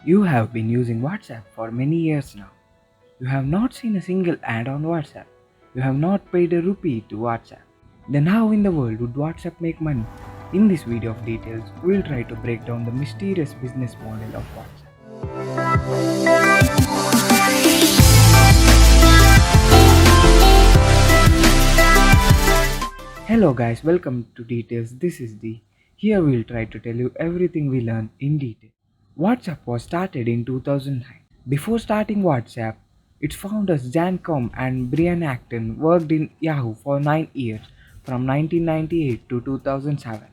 You have been using WhatsApp for many years now. You have not seen a single ad on WhatsApp. You have not paid a rupee to WhatsApp. Then how in the world would WhatsApp make money? In this video of details, we'll try to break down the mysterious business model of WhatsApp. Hello guys, welcome to Details. This is D. Here we'll try to tell you everything we learned in detail. WhatsApp was started in 2009. Before starting WhatsApp, its founders Jan Koum and Brian Acton worked in Yahoo for 9 years from 1998 to 2007.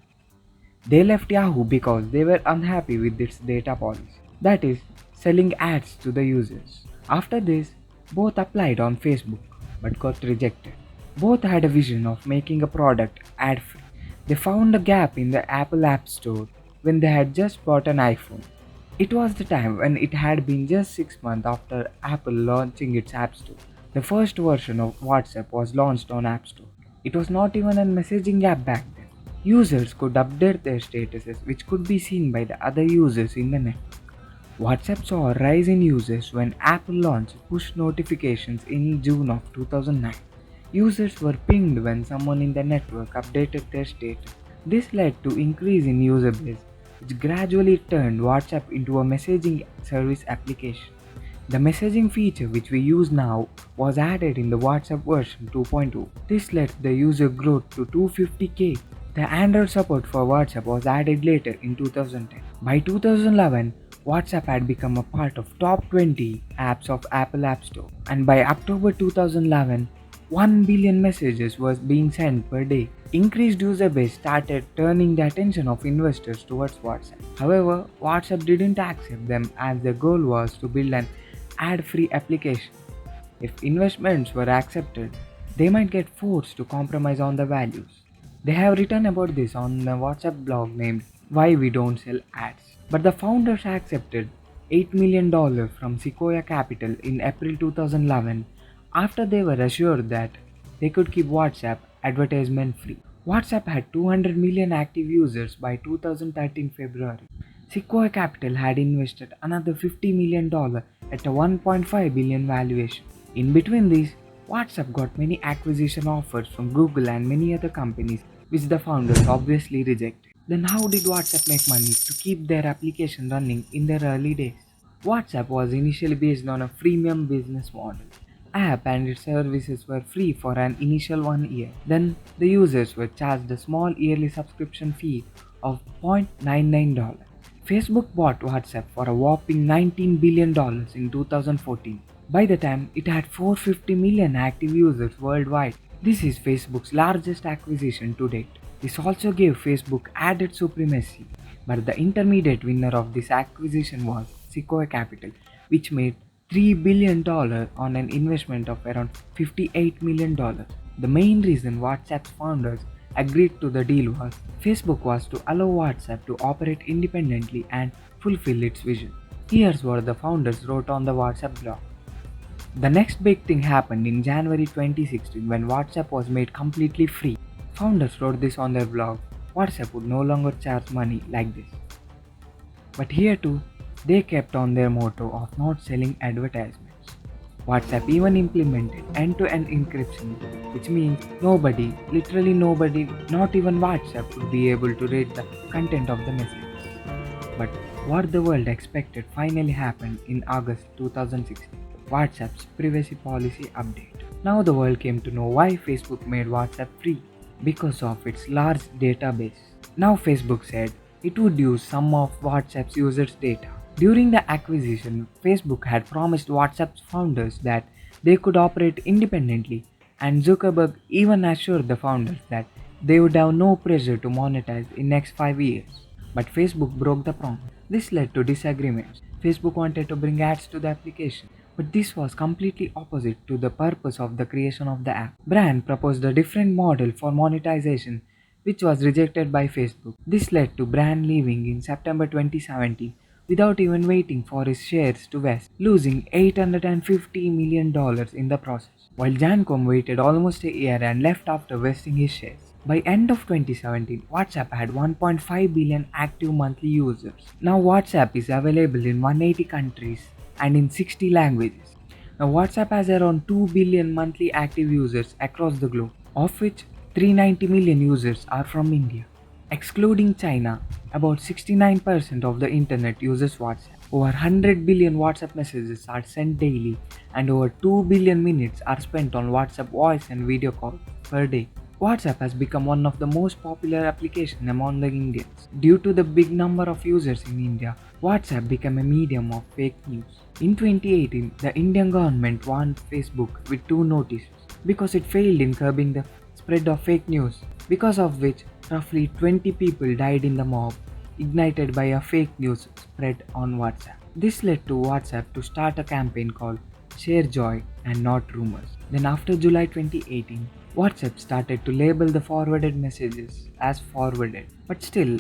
They left Yahoo because they were unhappy with its data policy, that is, selling ads to the users. After this, both applied on Facebook but got rejected. Both had a vision of making a product ad free. They found a gap in the Apple App Store when they had just bought an iPhone. It was the time when it had been just 6 months after Apple launching its App Store. The first version of WhatsApp was launched on App Store. It was not even a messaging app back then. Users could update their statuses, which could be seen by the other users in the network. WhatsApp saw a rise in users when Apple launched push notifications in June of 2009. Users were pinged when someone in the network updated their status. This led to increase in user base, which gradually turned WhatsApp into a messaging service application. The messaging feature which we use now was added in the WhatsApp version 2.0. This led the user growth to 250k. The Android support for WhatsApp was added later in 2010. By 2011, WhatsApp had become a part of top 20 apps of Apple App Store, and by October 2011, 1 billion messages was being sent per day. Increased user base started turning the attention of investors towards WhatsApp. However, WhatsApp didn't accept them as their goal was to build an ad-free application. If investments were accepted, they might get forced to compromise on the values. They have written about this on a WhatsApp blog named Why We Don't Sell Ads. But the founders accepted $8 million from Sequoia Capital in April 2011 after they were assured that they could keep WhatsApp advertisement free. WhatsApp had 200 million active users by 2013 February. Sequoia Capital had invested another $50 million at a 1.5 billion valuation. In between these, WhatsApp got many acquisition offers from Google and many other companies, which the founders obviously rejected. Then how did WhatsApp make money to keep their application running in their early days? WhatsApp was initially based on a freemium business model. App and its services were free for an initial 1 year. Then the users were charged a small yearly subscription fee of $0.99. Facebook bought WhatsApp for a whopping $19 billion in 2014. By the time it had 450 million active users worldwide. This is Facebook's largest acquisition to date. This also gave Facebook added supremacy, but the intermediate winner of this acquisition was Sequoia Capital, which made $3 billion on an investment of around $58 million. The main reason WhatsApp's founders agreed to the deal was Facebook was to allow WhatsApp to operate independently and fulfill its vision. Here's what the founders wrote on the WhatsApp blog. The next big thing happened in January 2016 when WhatsApp was made completely free. Founders wrote this on their blog. WhatsApp would no longer charge money like this. But here too, they kept on their motto of not selling advertisements. WhatsApp even implemented end-to-end encryption, which means nobody, literally nobody, not even WhatsApp would be able to read the content of the messages. But what the world expected finally happened in August 2016. WhatsApp's privacy policy update. Now the world came to know why Facebook made WhatsApp free, because of its large database. Now Facebook said it would use some of WhatsApp's users' data. During the acquisition, Facebook had promised WhatsApp's founders that they could operate independently, and Zuckerberg even assured the founders that they would have no pressure to monetize in next 5 years. But Facebook broke the promise. This led to disagreements. Facebook wanted to bring ads to the application, but this was completely opposite to the purpose of the creation of the app. Brand proposed a different model for monetization, which was rejected by Facebook. This led to Brand leaving in September 2017 without even waiting for his shares to vest, losing $850 million in the process. While Jan Koum waited almost a year and left after vesting his shares. By end of 2017, WhatsApp had 1.5 billion active monthly users. Now WhatsApp is available in 180 countries and in 60 languages. Now WhatsApp has around 2 billion monthly active users across the globe, of which 390 million users are from India. Excluding China, about 69% of the internet uses WhatsApp. Over 100 billion WhatsApp messages are sent daily and over 2 billion minutes are spent on WhatsApp voice and video calls per day. WhatsApp has become one of the most popular applications among the Indians. Due to the big number of users in India, WhatsApp became a medium of fake news. In 2018, the Indian government warned Facebook with two notices because it failed in curbing the spread of fake news, because of which roughly 20 people died in the mob ignited by a fake news spread on WhatsApp. This led to WhatsApp to start a campaign called Share Joy and Not Rumors. Then after July 2018, WhatsApp started to label the forwarded messages as forwarded. But still,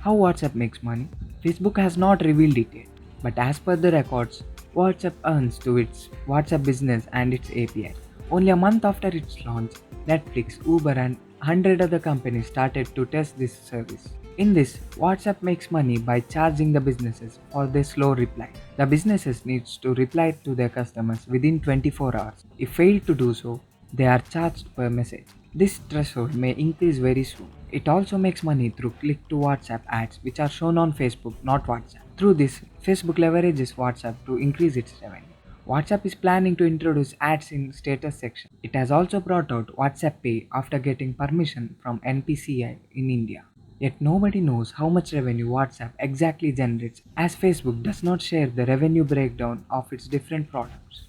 how WhatsApp makes money? Facebook has not revealed it yet. But as per the records, WhatsApp earns to its WhatsApp business and its API. Only a month after its launch, Netflix, Uber and 100 other companies started to test this service. In this, WhatsApp makes money by charging the businesses for their slow reply. The businesses needs to reply to their customers within 24 hours. If fail to do so, they are charged per message. This threshold may increase very soon. It also makes money through click to WhatsApp ads which are shown on Facebook, not WhatsApp. Through this, Facebook leverages WhatsApp to increase its revenue. WhatsApp is planning to introduce ads in status section. It has also brought out WhatsApp Pay after getting permission from NPCI in India. Yet nobody knows how much revenue WhatsApp exactly generates, as Facebook does not share the revenue breakdown of its different products.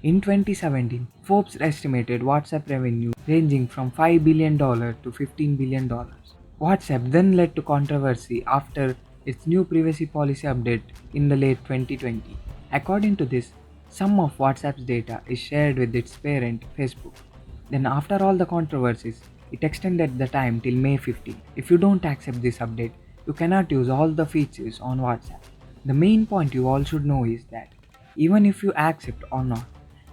In 2017, Forbes estimated WhatsApp revenue ranging from $5 billion to $15 billion. WhatsApp then led to controversy after its new privacy policy update in the late 2020. According to this, some of WhatsApp's data is shared with its parent, Facebook. Then after all the controversies, it extended the time till May 15. If you don't accept this update, you cannot use all the features on WhatsApp. The main point you all should know is that even if you accept or not,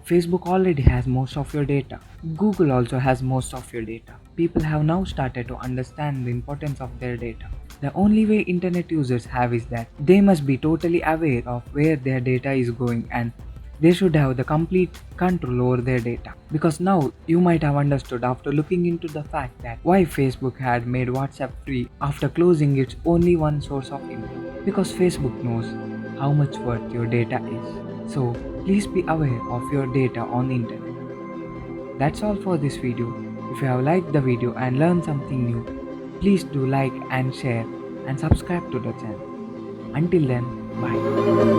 Facebook already has most of your data. Google also has most of your data. People have now started to understand the importance of their data. The only way internet users have is that they must be totally aware of where their data is going and they should have the complete control over their data. Because now you might have understood after looking into the fact that why Facebook had made WhatsApp free after closing its only one source of income. Because Facebook knows how much worth your data is. So please be aware of your data on the internet. That's all for this video. If you have liked the video and learned something new, please do like and share and subscribe to the channel. Until then, bye.